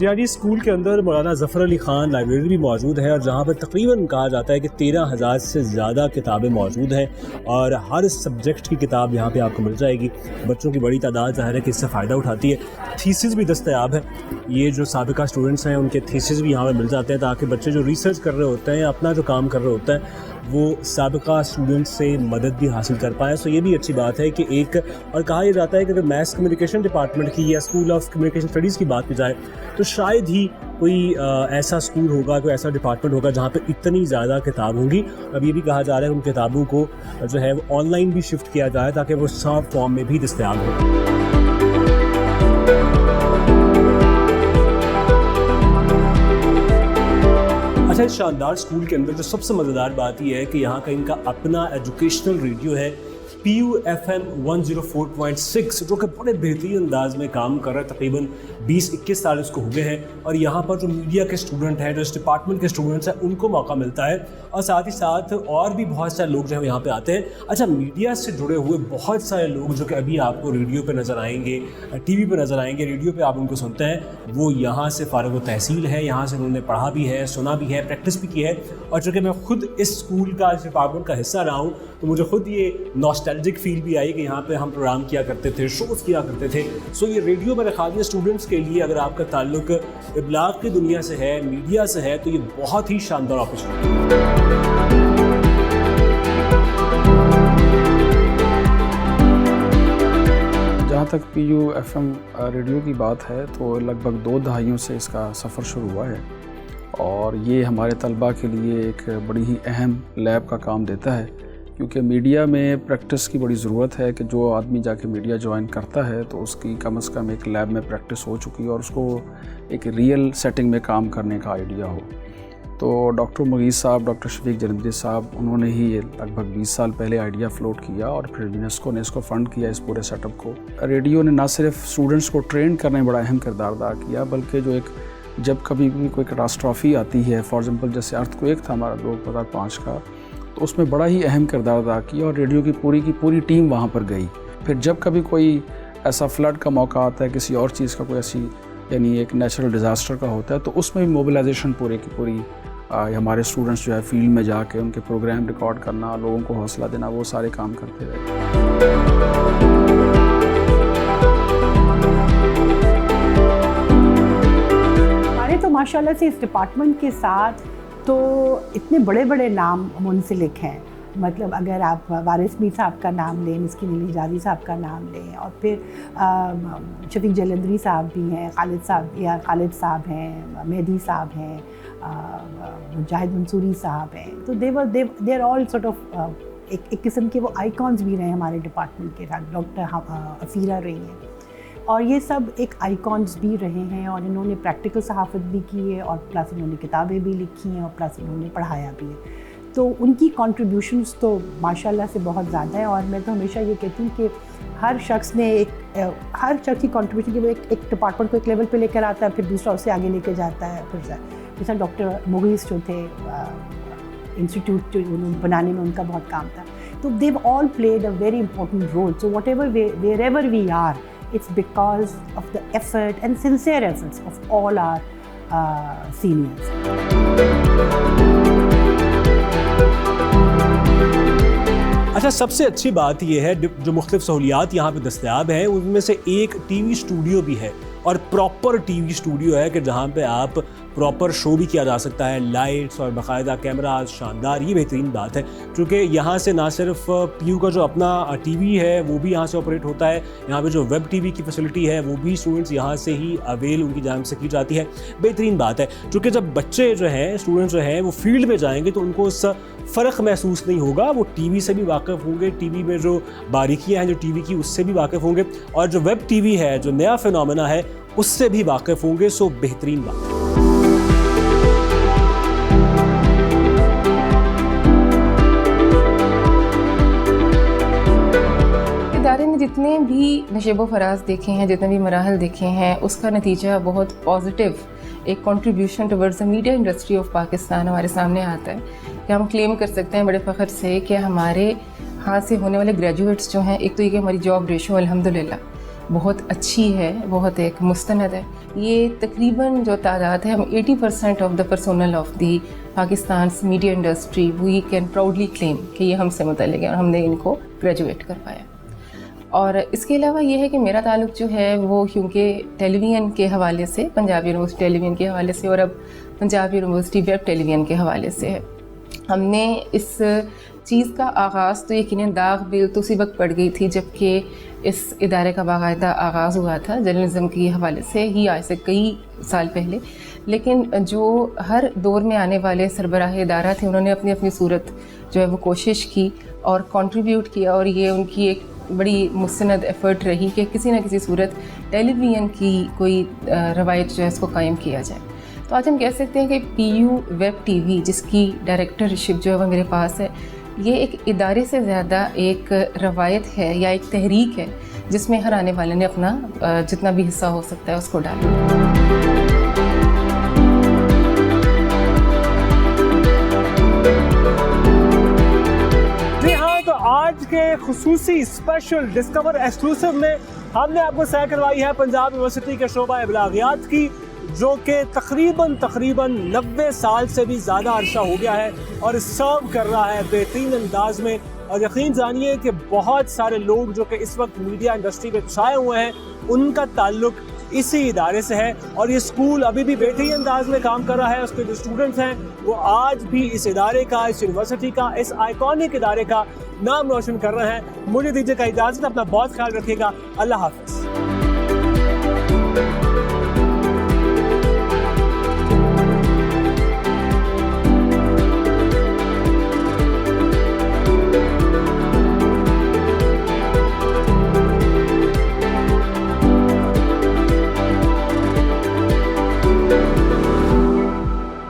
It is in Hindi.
जीआरडी स्कूल के अंदर मौलाना ज़फ़र अली ख़ान लाइब्रेरी भी मौजूद है और जहाँ पर तकरीबन कहा जाता है कि 13,000 से ज़्यादा किताबें मौजूद हैं और हर सब्जेक्ट की किताब यहाँ पे आपको मिल जाएगी। बच्चों की बड़ी तादाद ज़ाहिर है कि इससे फ़ायदा उठाती है। थीसिस भी दस्तयाब है, ये जो साबिका स्टूडेंट्स हैं उनके थीसिस भी यहाँ पर मिल जाते हैं ताकि बच्चे जो रिसर्च कर रहे होते हैं, अपना जो काम कर रहे होते हैं, वो साबिका स्टूडेंट्स से मदद भी हासिल कर पाएँ। सो ये भी अच्छी बात है कि एक और कहा यह जाता है कि अगर मैथ्स कम्युनिकेशन डिपार्टमेंट की या स्कूल ऑफ कम्युनिकेशन स्टडीज़ की बात की जाए तो शायद ही कोई ऐसा स्कूल होगा, कोई ऐसा डिपार्टमेंट होगा जहाँ पे इतनी ज़्यादा किताब होंगी। अब ये भी कहा जा रहा है उन किताबों को जो है वो ऑनलाइन भी शिफ्ट किया जाए ताकि वो सॉफ्ट फॉर्म में भी दस्तयाब हो। अच्छा, इस शानदार स्कूल के अंदर जो सबसे मज़ेदार बात यह है कि यहाँ का इनका अपना एजुकेशनल रेडियो है PUFM 104.6 जो कि बड़े बेहतरीन अंदाज में काम कर रहा है। तकरीबन 20-21 साल इसको हो गए हैं और यहाँ पर जो मीडिया के स्टूडेंट हैं, जो इस डिपार्टमेंट के स्टूडेंट्स हैं, उनको मौका मिलता है और साथ ही साथ और भी बहुत सारे लोग जो है यहाँ पे आते हैं। अच्छा, मीडिया से जुड़े हुए बहुत सारे लोग जो कि अभी आपको रेडियो पे नज़र आएंगे, TV पे नज़र आएंगे, रेडियो पे आप उनको सुनते हैं, वो यहाँ से फारिग तहसील है, यहाँ से उन्होंने पढ़ा भी है, सुना भी है, प्रैक्टिस भी की है। और चूँकि मैं खुद इस स्कूल का, इस डिपार्टमेंट का हिस्सा रहा हूँ तो मुझे खुद ये नॉस्टैल्जिक फील भी आई कि यहाँ पे हम प्रोग्राम किया करते थे, शोज़ किया करते थे। सो ये रेडियो मेरे ख्याल में स्टूडेंट्स के लिए अगर आपका ताल्लुक इब्लाग की दुनिया से है, मीडिया से है, तो ये बहुत ही शानदार अपॉर्चुनिटी है। जहाँ तक PUFM रेडियो की बात है तो लगभग 2 दहाइयों से इसका सफ़र शुरू हुआ है और ये हमारे तलबा के लिए एक बड़ी ही अहम लैब का काम देता है, क्योंकि मीडिया में प्रैक्टिस की बड़ी ज़रूरत है कि जो आदमी जाके मीडिया ज्वाइन करता है तो उसकी कम से कम एक लैब में प्रैक्टिस हो चुकी है और उसको एक रियल सेटिंग में काम करने का आइडिया हो। तो डॉक्टर मुगीज़ साहब, डॉक्टर शफीक जलंधरी साहब, उन्होंने ही ये लगभग 20 साल पहले आइडिया फ्लोट किया और फिर यूनेस्को ने इसको फ़ंड किया, इस पूरे सेटअप को। रेडियो ने ना सिर्फ स्टूडेंट्स को ट्रेन करने में बड़ा अहम किरदार अदा किया, बल्कि जो एक जब कभी भी कोई कैटास्ट्रॉफी आती है, फॉर एग्जांपल जैसे अर्थक्वेक था हमारा 2005 का, तो उसमें बड़ा ही अहम किरदार अदा किया और रेडियो की पूरी टीम वहाँ पर गई। फिर जब कभी कोई ऐसा फ्लड का मौका आता है, किसी और चीज़ का कोई ऐसी यानी एक नेचुरल डिज़ास्टर का होता है, तो उसमें भी मोबिलाइजेशन पूरी की पूरी हमारे स्टूडेंट्स जो है फील्ड में जाके उनके प्रोग्राम रिकॉर्ड करना, लोगों को हौसला देना, वो सारे काम करते रहे। तो माशाल्लाह से इस डिपार्टमेंट के साथ तो इतने बड़े बड़े नाम मुंसलिक हैं। मतलब अगर आप वारिस मीर साहब का नाम लें, मिस्किन अली जादी साहब का नाम लें और फिर शफीक जलंधरी साहब भी हैं, खालिद साहब हैं, मेहदी साहब हैं, मुजाहिद मंसूरी साहब हैं। तो they are all sort of एक किस्म के वो आइकॉन्स भी रहे हमारे डिपार्टमेंट के साथ। डॉक्टर अफीरा रही हैं और ये सब एक आइकॉन्स भी रहे हैं और इन्होंने प्रैक्टिकल सहाफ़त भी की है और प्लस इन्होंने किताबें भी लिखी हैं और प्लस इन्होंने पढ़ाया भी है। तो उनकी कंट्रीब्यूशंस तो माशाल्लाह से बहुत ज़्यादा है और मैं तो हमेशा ये कहती हूँ कि हर शख्स की कंट्रीब्यूशन की वो एक डिपार्टमेंट को एक लेवल पे लेकर आता है, फिर दूसरा उससे आगे लेकर जाता है। फिर जैसा डॉक्टर मुगीज़ जो थे, इंस्टीट्यूट जो बनाने में उनका बहुत काम था, तो they all played a very important role. So whatever wherever we are, it's because of the effort and sincere efforts of all our seniors. अच्छा, सबसे अच्छी बात यह है जो मुख्तलिफ सहूलियात यहाँ पे दस्तयाब हैं उनमें से एक TV स्टूडियो भी है और प्रॉपर TV स्टूडियो है कि जहाँ पे आप प्रॉपर शो भी किया जा सकता है, लाइट्स और बाकायदा कैमराज, शानदार। ये बेहतरीन बात है क्योंकि यहाँ से ना सिर्फ PU का जो अपना TV है वो भी यहाँ से ऑपरेट होता है, यहाँ पे जो वेब TV की फैसिलिटी है वो भी स्टूडेंट्स यहाँ से ही अवेल उनकी जानिब से की जाती है। बेहतरीन बात है क्योंकि जब बच्चे जो हैं, स्टूडेंट्स जो हैं, वो फील्ड में जाएंगे तो उनको उस फ़र्क महसूस नहीं होगा। वो TV से भी वाकिफ़ होंगे, TV में जो बारीकियाँ हैं जो TV की, उससे भी वाकिफ़ होंगे और जो वेब TV है, जो नया फिनोमेना है, उससे भी वाकिफ़ होंगे। सो बेहतरीन बात है। इदारे ने जितने भी नशेबो फराज देखे हैं, जितने भी मराहल देखे हैं, उसका नतीजा बहुत पॉजिटिव एक contribution towards the media industry of Pakistan हमारे सामने आता है कि हम क्लेम कर सकते हैं बड़े फ़ख्र से कि हमारे हाथ से होने वाले ग्रेजुएट्स जो हैं, एक तो ये कि हमारी जॉब रेशो अल्हम्दुलिल्लाह बहुत अच्छी है, बहुत एक मुस्तनद है। ये तकरीबन जो तादाद है, हम 80% of the personnel of the Pakistan media industry we can proudly claim कि ये हमसे मुतल्लिक़ है और हमने इनको ग्रेजुएट करवाया। और इसके अलावा ये है कि मेरा ताल्लुक़ जो है वो क्योंकि टेलीविज़न के हवाले से, पंजाब यूनिवर्सिटी टेलीविज़न के हवाले से और अब पंजाब यूनिवर्सिटी वेब टेलीविज़न के हवाले से है। हमने इस चीज़ का आगाज़ तो यकीनन दाग बिल तो उसी वक्त पड़ गई थी जबकि इस इदारे का बाकायदा आगाज़ हुआ था जर्नलिज़म के हवाले से ही, आज से कई साल पहले। लेकिन जो हर दौर में आने वाले सरबराह इदारा थे, उन्होंने अपनी अपनी सूरत जो है वो कोशिश की और कंट्रीब्यूट किया, और ये उनकी एक बड़ी मुस्तनद एफ़र्ट रही कि किसी न किसी सूरत टेलीविज़न की कोई रवायत जो है इसको कायम किया जाए। तो आज हम कह सकते हैं कि PU वेब TV, जिसकी डायरेक्टरशिप जो है वो मेरे पास है, ये एक इदारे से ज़्यादा एक रवायत है या एक तहरीक है जिसमें हर आने वाले ने अपना जितना भी हिस्सा हो सकता है उसको डाला। आज के खुसूसी स्पेशल डिस्कवर एक्सक्लूसिव में हमने आपको सैर करवाई है पंजाब यूनिवर्सिटी के शोबा इब्लागियात की, जो कि तकरीबन 90 साल से भी ज़्यादा अरसा हो गया है और सर्व कर रहा है बेहतरीन अंदाज में। और यकीन जानिए कि बहुत सारे लोग जो कि इस वक्त मीडिया इंडस्ट्री में छाए हुए हैं, उनका ताल्लुक इसी इदारे से है और ये स्कूल अभी भी बेहतरीन अंदाज में काम कर रहा है। उसके जो स्टूडेंट्स हैं वो आज भी इस इदारे का, इस यूनिवर्सिटी का, इस आइकॉनिक इदारे का नाम रोशन कर रहे हैं। मुझे दीजिएगा इजाज़त, अपना बहुत ख्याल रखिएगा। अल्लाह हाफ़िज़।